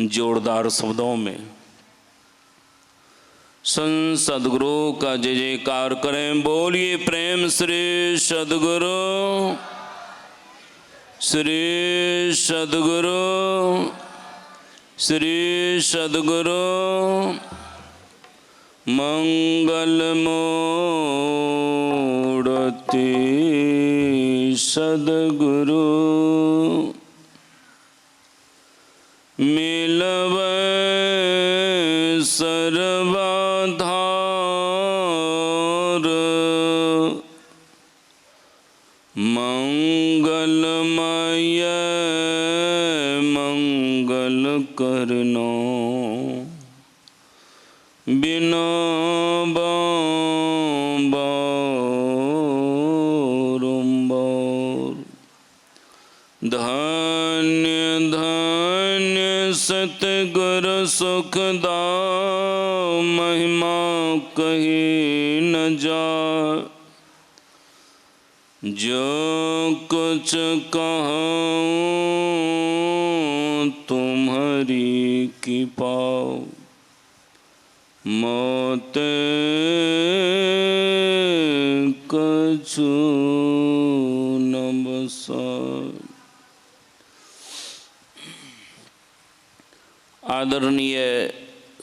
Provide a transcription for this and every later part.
जोरदार शब्दों में सदगुरु का जय जयकार करें। बोलिए प्रेम श्री सदगुरु, श्री सदगुरु, श्री सदगुरु। मंगल मूर्ति सदगुरु, मिलवै सर्वाधार, मंगलमय मंगल करनो, बिना बारंबार। धन्य धन्य सतगुरु सुखदाओ, महिमा कही न जाए। जो कुछ कहूँ तुम्हारी कृपा, मोते कछु न बसाए। आदरणीय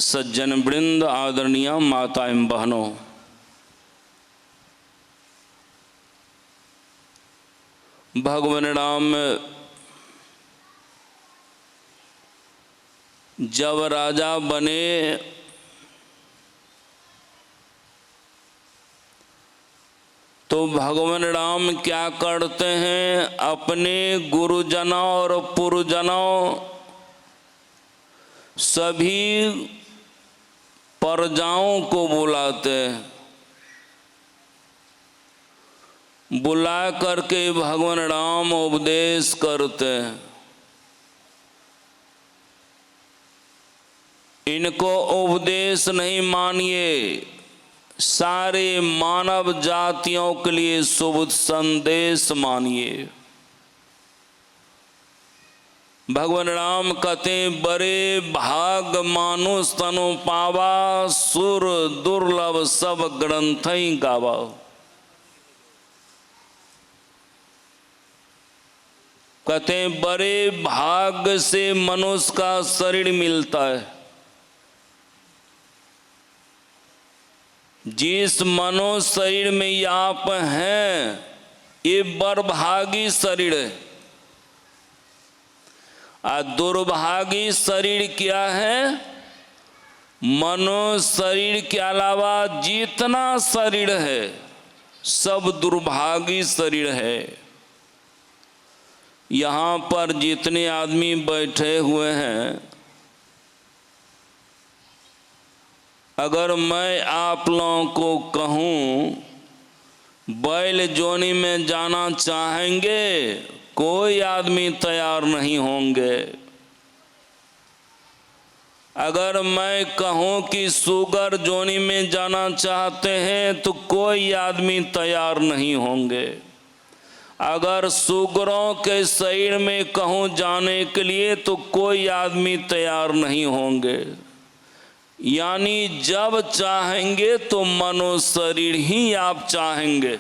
सज्जन वृंद, आदरणीय माता एवं बहनों, भगवान राम जब राजा बने तो भगवान राम क्या करते हैं, अपने गुरुजनों और पुरजनों सभी प्रजाओं को बुलाते हैं। बुला करके भगवान राम उपदेश करते हैं। इनको उपदेश नहीं मानिए, सारे मानव जातियों के लिए शुभ संदेश मानिए। भगवान राम कहते बड़े भाग मानुष तनु पावा, सुर दुर्लभ सब ग्रंथ ही गावा। कहते बड़े भाग से मनुष्य का शरीर मिलता है। जिस मनुष्य शरीर में ये आप हैं, ये बड़भागी शरीर है। दुर्भागी शरीर क्या है? मनुष्य शरीर के अलावा जितना शरीर है सब दुर्भागी शरीर है। यहाँ पर जितने आदमी बैठे हुए हैं, अगर मैं आप लोगों को कहूँ बैल जोनी में जाना चाहेंगे, कोई आदमी तैयार नहीं होंगे। अगर मैं कहूँ कि सुगर जोनी में जाना चाहते हैं तो कोई आदमी तैयार नहीं होंगे। अगर सुगरों के शरीर में कहूँ जाने के लिए तो कोई आदमी तैयार नहीं होंगे। यानी जब चाहेंगे तो मनुष्य शरीर ही आप चाहेंगे।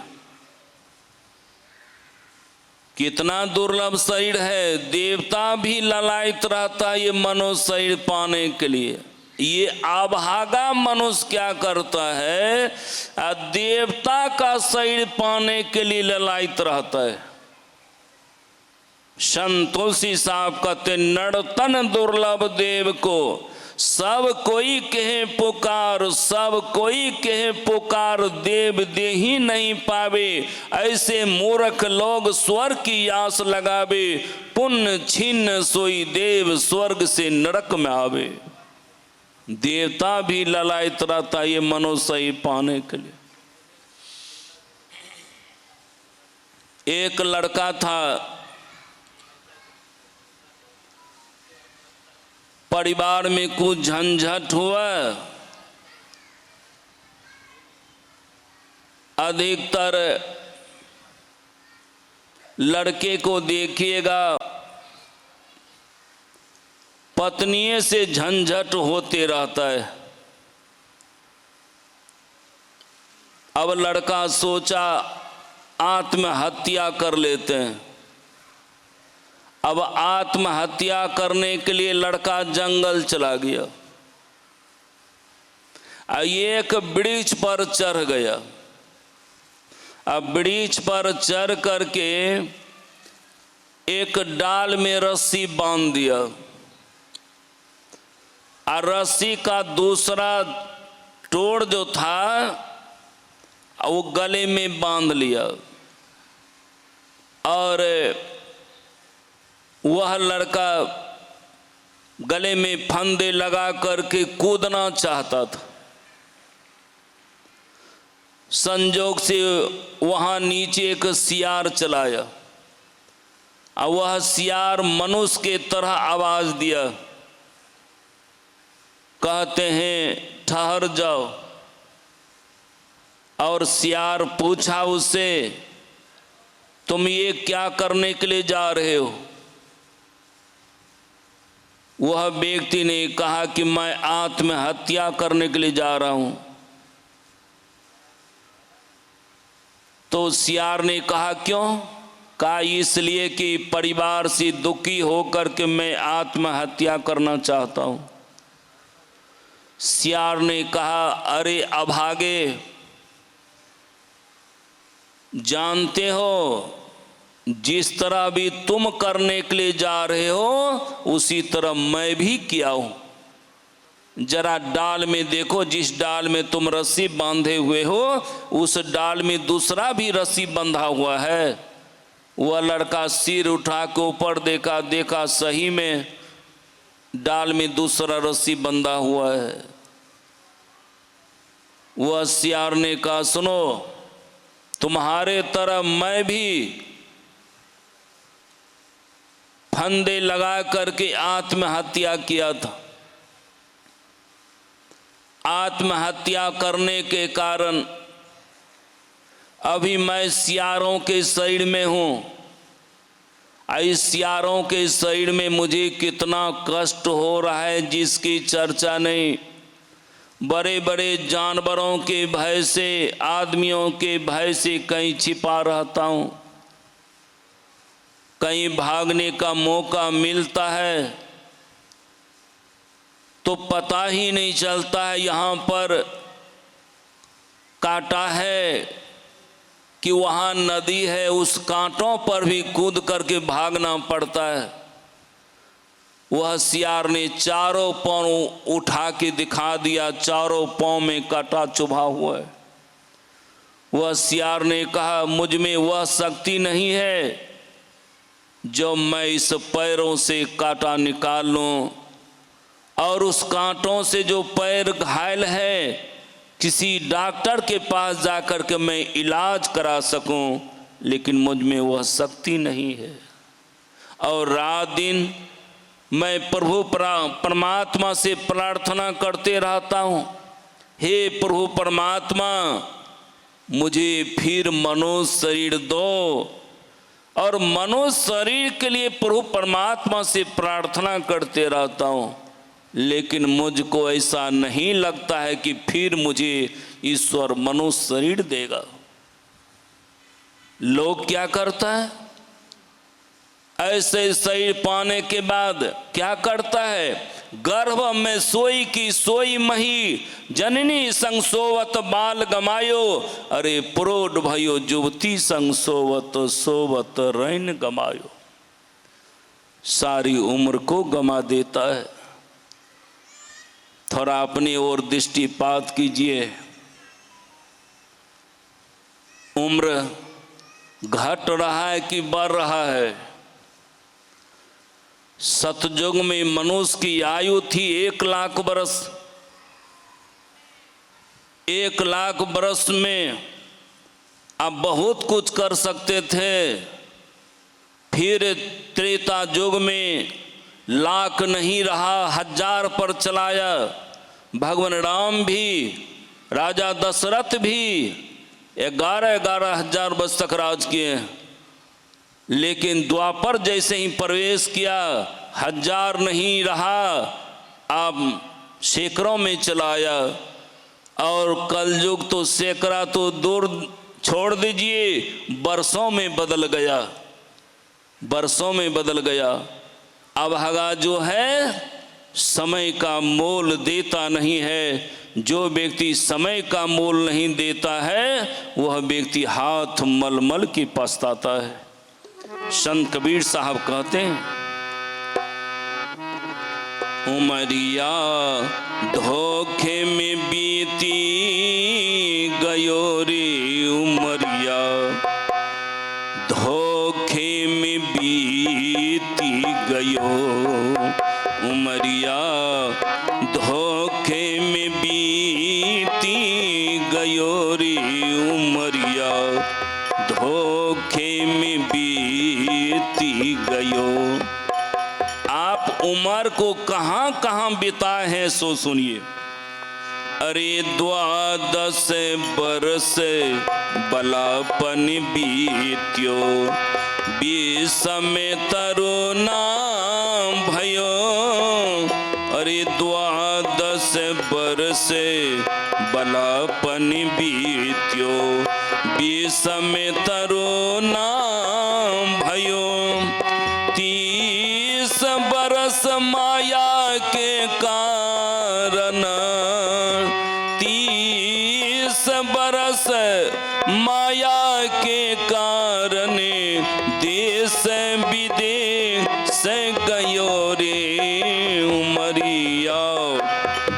कितना दुर्लभ शरीर है, देवता भी ललायत रहता है ये मनुष्य शरीर पाने के लिए। ये अभागा मनुष्य क्या करता है, देवता का शरीर पाने के लिए ललायत रहता है। संतोषी साहब कहते नड़तन दुर्लभ देव को, सब कोई कहे पुकार, सब कोई कहे पुकार, देव दे ही नहीं पावे। ऐसे मूर्ख लोग स्वर्ग की आस लगावे, पुण्य छिन्न सोई देव स्वर्ग से नरक में आवे। देवता भी ललायत रहता ये मनुष्य ही पाने के लिए। एक लड़का था, परिवार में कुछ झंझट हुआ। अधिकतर लड़के को देखिएगा पत्नी से झंझट होते रहता है। अब लड़का सोचा आत्महत्या कर लेते हैं। अब आत्महत्या करने के लिए लड़का जंगल चला गया। एक वृक्ष पर चढ़ गया। अब वृक्ष पर चढ़ करके एक डाल में रस्सी बांध दिया और रस्सी का दूसरा टोड़ जो था वो गले में बांध लिया और वह लड़का गले में फंदे लगा करके कूदना चाहता था। संजोग से वहां नीचे एक सियार चलाया और वह सियार मनुष्य के तरह आवाज दिया, कहते हैं ठहर जाओ। और सियार पूछा उससे, तुम ये क्या करने के लिए जा रहे हो? वह व्यक्ति ने कहा कि मैं आत्महत्या करने के लिए जा रहा हूं। तो सियार ने कहा क्यों? कहा इसलिए कि परिवार से दुखी होकर के मैं आत्महत्या करना चाहता हूं। सियार ने कहा, अरे अभागे, जानते हो जिस तरह भी तुम करने के लिए जा रहे हो उसी तरह मैं भी किया हूं। जरा डाल में देखो, जिस डाल में तुम रस्सी बांधे हुए हो उस डाल में दूसरा भी रस्सी बंधा हुआ है। वह लड़का सिर उठा के ऊपर देखा, देखा सही में डाल में दूसरा रस्सी बंधा हुआ है। वह सियार ने कहा, सुनो, तुम्हारे तरह मैं भी फंदे लगा करके आत्महत्या किया था। आत्महत्या करने के कारण अभी मैं सियारों के शरीर में हूं। इस सियारों के शरीर में मुझे कितना कष्ट हो रहा है जिसकी चर्चा नहीं। बड़े बड़े जानवरों के भय से, आदमियों के भय से कहीं छिपा रहता हूं। कहीं भागने का मौका मिलता है तो पता ही नहीं चलता है यहाँ पर कांटा है कि वहाँ नदी है। उस कांटों पर भी कूद करके भागना पड़ता है। वह सियार ने चारों पांव उठा के दिखा दिया, चारों पांव में कांटा चुभा हुआ है। वह सियार ने कहा, मुझ में वह शक्ति नहीं है जो मैं इस पैरों से कांटा निकाल लूं और उस कांटों से जो पैर घायल है किसी डॉक्टर के पास जाकर के मैं इलाज करा सकूं, लेकिन मुझ में वह शक्ति नहीं है। और रात दिन मैं प्रभु परमात्मा से प्रार्थना करते रहता हूं, हे प्रभु परमात्मा, मुझे फिर मनुष्य शरीर दो। और मनुष्य शरीर के लिए प्रभु परमात्मा से प्रार्थना करते रहता हूं, लेकिन मुझको ऐसा नहीं लगता है कि फिर मुझे ईश्वर मनुष्य शरीर देगा। लोग क्या करता है, ऐसे शरीर पाने के बाद क्या करता है, गर्भ में सोई की सोई मही, जननी संग सोवत बाल गमायो। अरे प्रोढ़ भयो जुवती संग सोवत सोवत रैन गमायो। सारी उम्र को गमा देता है। थोड़ा अपनी ओर दृष्टिपात कीजिए। उम्र घट रहा है कि बढ़ रहा है? सतयुग में मनुष्य की आयु थी 1 लाख बरस। 1 लाख बरस में आप बहुत कुछ कर सकते थे। फिर त्रेता युग में लाख नहीं रहा, 1000 पर चलाया। भगवान राम भी, राजा दशरथ भी 11,000 वर्ष तक राज किए। लेकिन द्वापर जैसे ही प्रवेश किया, 1000 नहीं रहा, अब सैकड़ों में चला आया। और कलयुग तो सैकड़ा तो दूर छोड़ दीजिए, वर्षों में बदल गया, वर्षों में बदल गया। अब हगा जो है समय का मोल देता नहीं है। जो व्यक्ति समय का मोल नहीं देता है वह व्यक्ति हाथ मलमल के पछताता है। संत कबीर साहब कहते हैं, उमरिया धोखे में बीती गयो रे, उमरिया धोखे में बीती गयो, उमरिया धोखे में बीती गयो रे, उमरिया धोखे में बीती गयो। आप उम्र को कहाँ कहाँ बिताए हैं सो सुनिए। अरे 12 बरस बलापन बीत्यो, 20 में तरुणा भयो। अरे 12 बरस बलापन बीत्यो, 20 में तरुणा भयो। 30 बरस माया के कारण, 30 बरस माया के कारण, देश विदेश गयो रे, उमरिया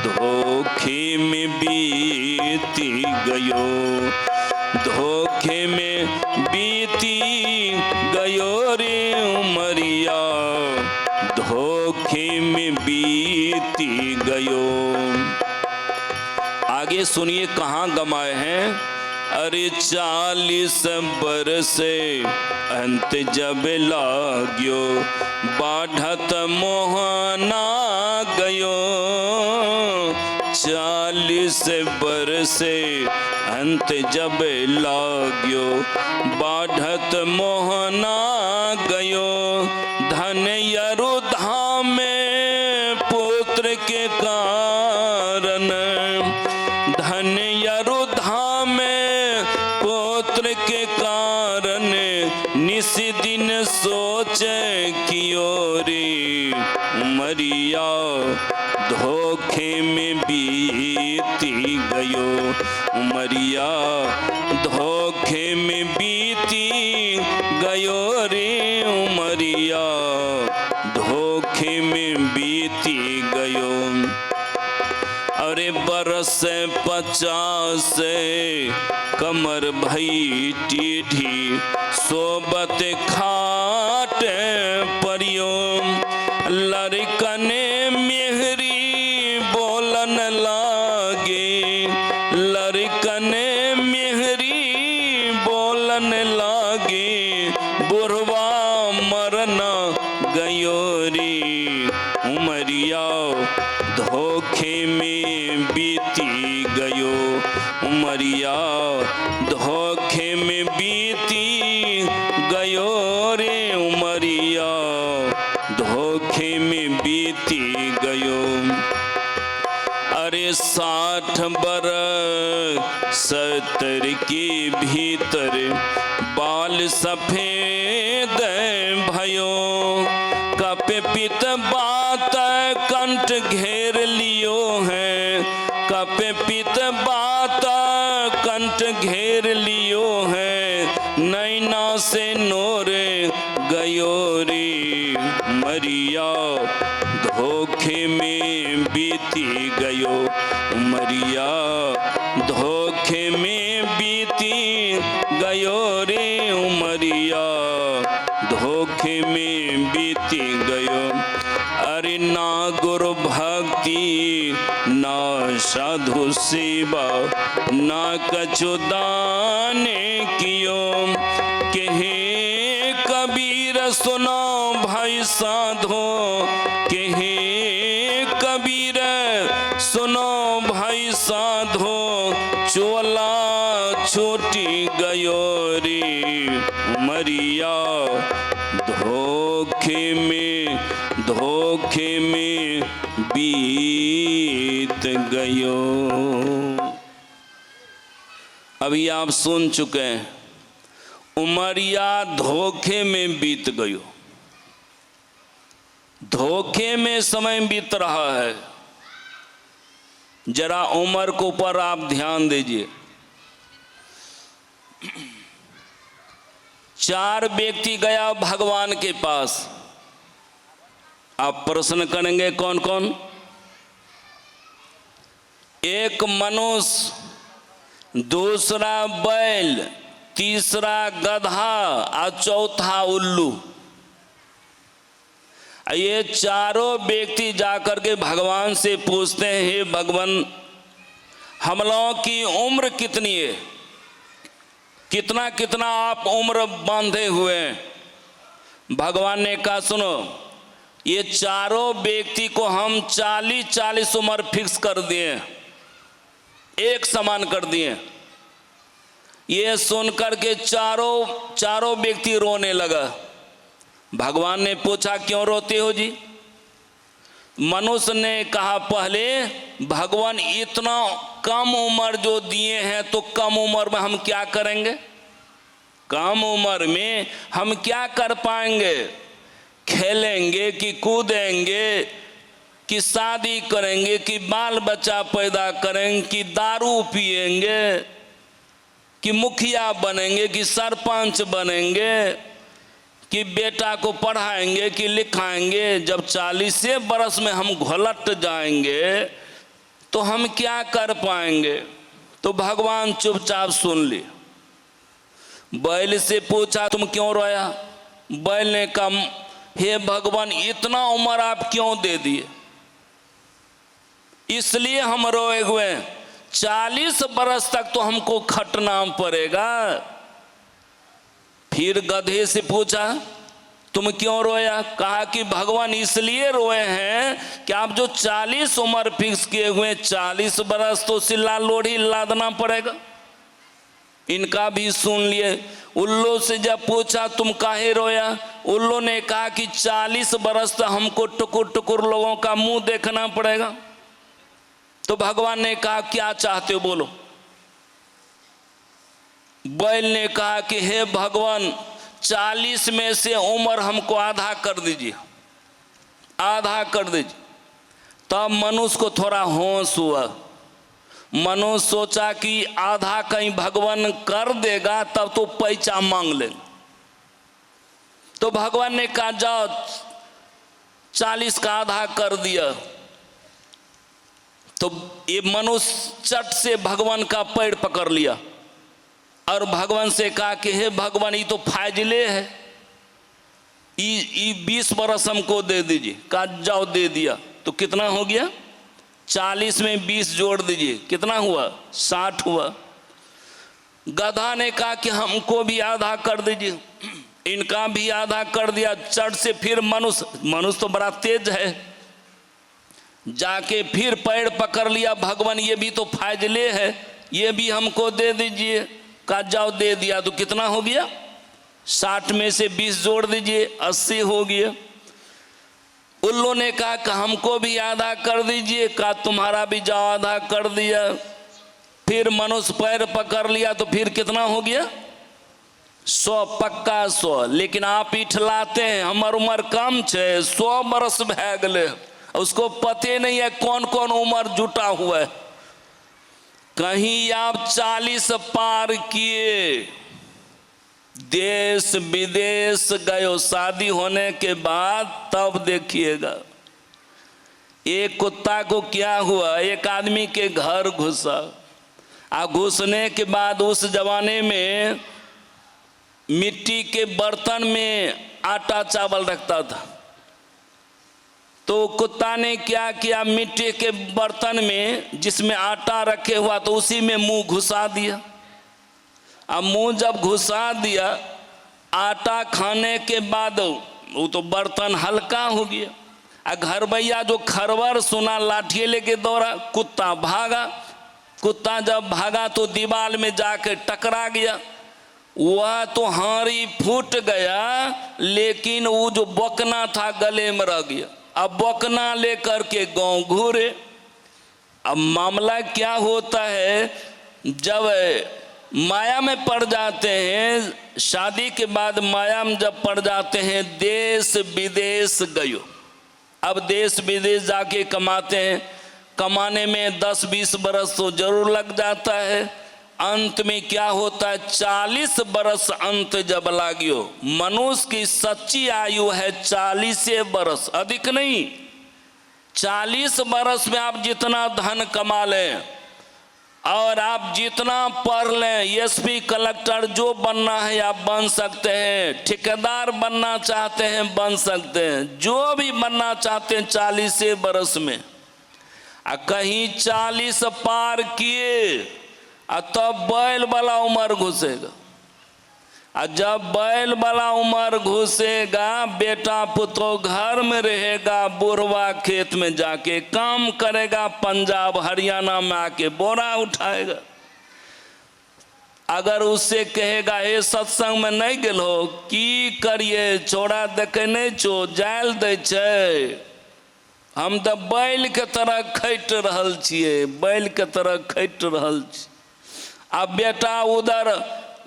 धोखे में बीती गयो, धोखे में बीती गयो रे, उमरिया धोखे में बीती गयो। आगे सुनिए कहाँ गमाए हैं। अरे 40 बरस अंत जब लाग्यो, बाढ़त मोहना गयो। 40 बरस अंत जब लाग्यो, बाढ़त मोहना गयो। धन यरुधाम में पुत्र के कारण, धन यरुधाम में पुत्र के कारण, निस दिन सोच कियो रे, उमरिया धोखे में बीती गयो, उमरिया धोखे में बीती गयो रे, उमरिया धोखे में बीती गयो। अरे बरस 50 कमर भई टीढ़ी, सोबत खाट परियो। लड़कने मेहरी बोलन लागे, लड़कने मेहरी बोलन लागे। बुढ़वा मरना गयो रे, उमरिया धोखे में बीती गयो, उमरिया धोखे में बीती गयो रे, उमरिया धोखे में बीती गयो। अरे 60 बरस 70 के भीतर, बाल सफेद भयो। कपे पित बात कंठ घेर लियो है, कपे पित बात कंठ घेर लियो है। नैना से नोर गयो रे, मरिया धोखे में बीती गयो, मरिया धोखे में बीती गयो रे, उमरिया धोखे में बीती गयो। अरे ना गुरु भक्ति ना साधु सेवा, ना कछु दान कियो। कहे कबीर सुनो भाई साधो, कहे कबीर सुनो भाई साधो। चोला छोटी गयो रे, उमरिया धोखे में बीत गयो। अभी आप सुन चुके हैं, उमरिया धोखे में बीत गयो। धोखे में समय बीत रहा है। जरा उमर के ऊपर आप ध्यान दीजिए। 4 व्यक्ति गया भगवान के पास। आप प्रश्न करेंगे कौन कौन? एक मनुष्य, दूसरा बैल, तीसरा गधा और चौथा उल्लू। ये चारों व्यक्ति जाकर के भगवान से पूछते हैं, हे भगवान, हम लोगों की उम्र कितनी है? कितना कितना आप उम्र बांधे हुए हैं? भगवान ने कहा, सुनो, ये चारों व्यक्ति को हम 40-40 उम्र फिक्स कर दिए, एक समान कर दिए। ये सुनकर के चारों व्यक्ति रोने लगा। भगवान ने पूछा, क्यों रोते हो जी? मनुष्य ने कहा, पहले भगवान इतना कम उम्र जो दिए हैं तो कम उम्र में हम क्या करेंगे? कम उम्र में हम क्या कर पाएंगे? खेलेंगे कि कूदेंगे कि शादी करेंगे कि बाल बच्चा पैदा करेंगे कि दारू पिएंगे कि मुखिया बनेंगे कि सरपंच बनेंगे कि बेटा को पढ़ाएंगे कि लिखाएंगे? जब 40 बरस में हम घोलट जाएंगे तो हम क्या कर पाएंगे? तो भगवान चुपचाप सुन लिए। बैल से पूछा, तुम क्यों रोया? बैल ने कहा, हे भगवान, इतना उम्र आप क्यों दे दिए? इसलिए हम रोए हुए, 40 बरस तक तो हमको खटना पड़ेगा। फिर गधे से पूछा, तुम क्यों रोया? कहा कि भगवान इसलिए रोए हैं कि आप जो 40 उम्र फिक्स किए हुए, 40 बरस तो सिल्ला लोढ़ी लादना पड़ेगा। इनका भी सुन लिए। उल्लू से जब पूछा, तुम काहे रोया? उल्लू ने कहा कि 40 बरस तो हमको टुकुर टुकुर लोगों का मुंह देखना पड़ेगा। तो भगवान ने कहा, क्या चाहते हो बोलो? बैल ने कहा कि हे भगवान, 40 में से उम्र हमको आधा कर दीजिए, आधा कर दीजिए। तब मनुष्य को थोड़ा होश हुआ। मनुष्य सोचा कि आधा कहीं भगवान कर देगा तब तो पैसा मांग लेंगे। तो भगवान ने कहा, जाओ 40 का आधा कर दिया। तो ये मनुष्य चट से भगवान का पैर पकड़ लिया और भगवान से कहा कि हे भगवान, ये तो फाजिले है, ये 20 बरस हमको दे दीजिए। कहा जाओ, दे दिया। तो कितना हो गया? 40 में 20 जोड़ दीजिए, कितना हुआ? 60 हुआ। गधा ने कहा कि हमको भी आधा कर दीजिए। इनका भी आधा कर दिया। चट से फिर मनुष्य तो बड़ा तेज है, जाके फिर पैर पकड़ लिया। भगवान, ये भी तो फाजिले है, ये भी हमको दे दीजिए। का जाओ, दे दिया। तो कितना हो गया? 60 में से 20 जोड़ दीजिए, 80 हो गया। उल्लू ने कहा कि हमको भी आधा कर दीजिए। का तुम्हारा भी जाओ, आधा कर दिया। फिर मनुष्य पैर पकड़ लिया। तो फिर कितना हो गया? 100, पक्का 100। लेकिन आप इठलाते हैं, हमार उम्र कम है, 100 बरस भै गए, उसको पते नहीं है कौन कौन उम्र जुटा हुआ है। कहीं आप 40 पार किए, देश विदेश गए शादी होने के बाद, तब देखिएगा। एक कुत्ता को क्या हुआ, एक आदमी के घर घुसा। घुसने के बाद उस जमाने में मिट्टी के बर्तन में आटा चावल रखता था। तो कुत्ता ने क्या किया, मिट्टी के बर्तन में जिसमें आटा रखे हुआ तो उसी में मुंह घुसा दिया। अब मुंह जब घुसा दिया, आटा खाने के बाद वो तो बर्तन हल्का हो गया। घर भैया जो खरवर सुना, लाठी लेके दौड़ा, कुत्ता भागा। कुत्ता जब भागा तो दीवार में जाके टकरा गया। वह तो हारी फूट गया, लेकिन वो जो बकना था गले में रह गया। अब बकना लेकर के गांव घूरे। अब मामला क्या होता है, जब माया में पड़ जाते हैं, शादी के बाद माया में जब पड़ जाते हैं, देश विदेश गयो। अब देश विदेश जाके कमाते हैं, कमाने में 10-20 बरस तो जरूर लग जाता है। अंत में क्या होता है, 40 बरस अंत जब लागियो। मनुष्य की सच्ची आयु है 40 बरस, अधिक नहीं। 40 बरस में आप जितना धन कमा लें और आप जितना पढ़ लें, एसपी कलेक्टर जो बनना है आप बन सकते हैं, ठेकेदार बनना चाहते हैं बन सकते हैं, जो भी बनना चाहते हैं 40 बरस में। कहीं 40 पार किए तब बैल वाला उम्र घुसेगा। जब बैल वाला उम्र घुसेगा, बेटा पुतो घर में रहेगा, बुढ़वा खेत में जाके काम करेगा, पंजाब हरियाणा में आके बोरा उठाएगा। अगर उससे कहेगा हे सत्संग में नहीं गेल हो, की करिए, छोड़ा देखे नहीं छो, जायल दे छे, हम तो बैल के तरह खैट रहल छिए, बैल के तरह खैट रहल छी। अब बेटा उधर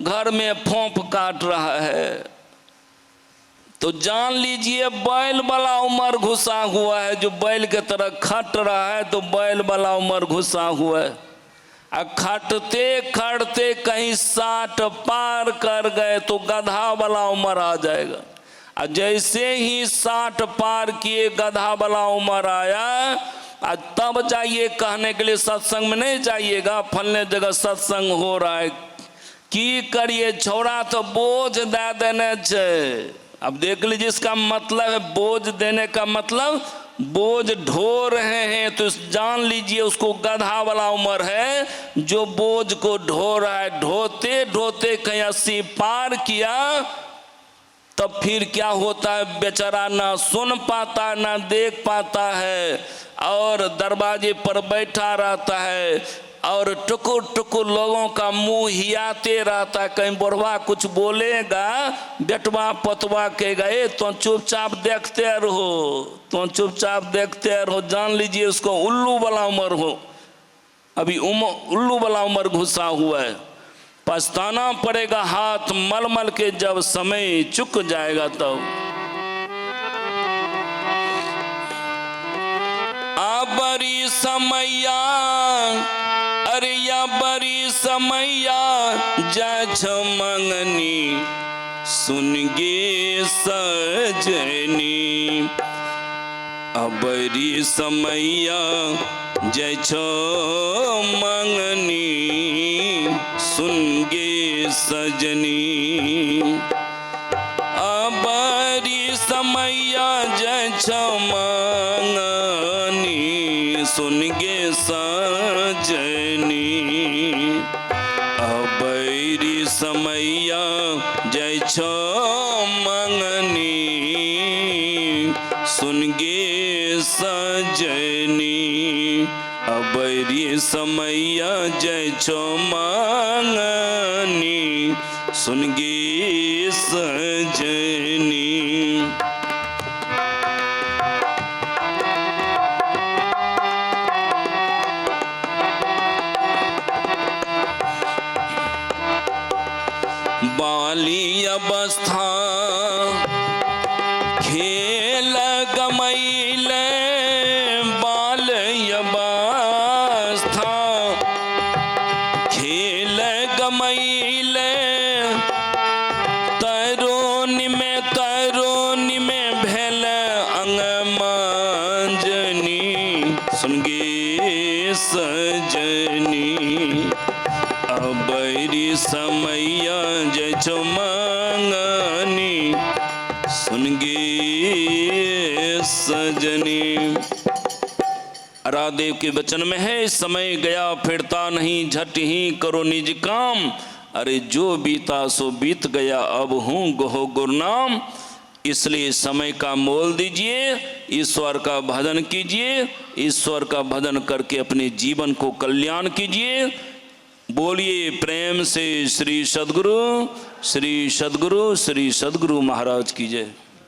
घर में फोंप काट रहा है, तो जान लीजिए बैल वाला उम्र घुसा हुआ है। जो बैल के तरह खट रहा है तो बैल वाला उम्र घुसा हुआ है। खटते खटते कहीं 60 पार कर गए तो गधा वाला उम्र आ जाएगा। जैसे ही 60 पार किए, गधा वाला उम्र आया, तब जाइए कहने के लिए सत्संग में नहीं जाइएगा, फलने जगह सत्संग हो रहा है, की करिए, छोड़ा तो बोझ दे देने छे। अब देख लीजिए, इसका मतलब है बोझ देने का मतलब बोझ ढो रहे हैं, तो जान लीजिए उसको गधा वाला उम्र है जो बोझ को ढो रहा है। ढोते ढोते कहीं 80 पार किया, तब फिर क्या होता है, बेचारा ना सुन पाता ना देख पाता है, और दरवाजे पर बैठा रहता है और टुकुर टुकुर लोगों का मुंह हियाते रहता है। कहीं बुढ़वा कुछ बोलेगा, बेटवा पतवा कहेगा ए तो चुपचाप देखते रहो, तो चुपचाप देखते रहो। जान लीजिए उसको उल्लू वाला उम्र हो, अभी उल्लू वाला उम्र घुसा हुआ है। पछताना पड़ेगा हाथ मल मल के, जब समय चुक जाएगा तब। बड़ी समैया, अरे या बड़ी समैया, जा मंगनी सुन गे सजनी। बड़ी समैया जय मंगनी सुन गे सजनी। बड़ी समैया जय मंगनी सुन गे सजनी। बड़ी समैया जय मंगनी सुन गे सजनी। बड़ी समैया जय मंगनी सुन गे सजनी। बाली अवस्था खेल गमैले, बाल अवस्था खेल गमैले। तरुणी में भेल अंगमांजनी सुन गे सजनी। बड़ी समैया जय मंगनी सुन गे सजनी। राधेव के वचन में है, समय गया फिरता नहीं, झट ही करो निज काम। अरे जो बीता सो बीत गया, अब हूँ गहो गुरनाम। इसलिए समय का मोल दीजिए, ईश्वर का भजन कीजिए, ईश्वर का भजन करके अपने जीवन को कल्याण कीजिए। बोलिए प्रेम से श्री सद्गुरु, श्री सद्गुरु, श्री सद्गुरु महाराज की जय।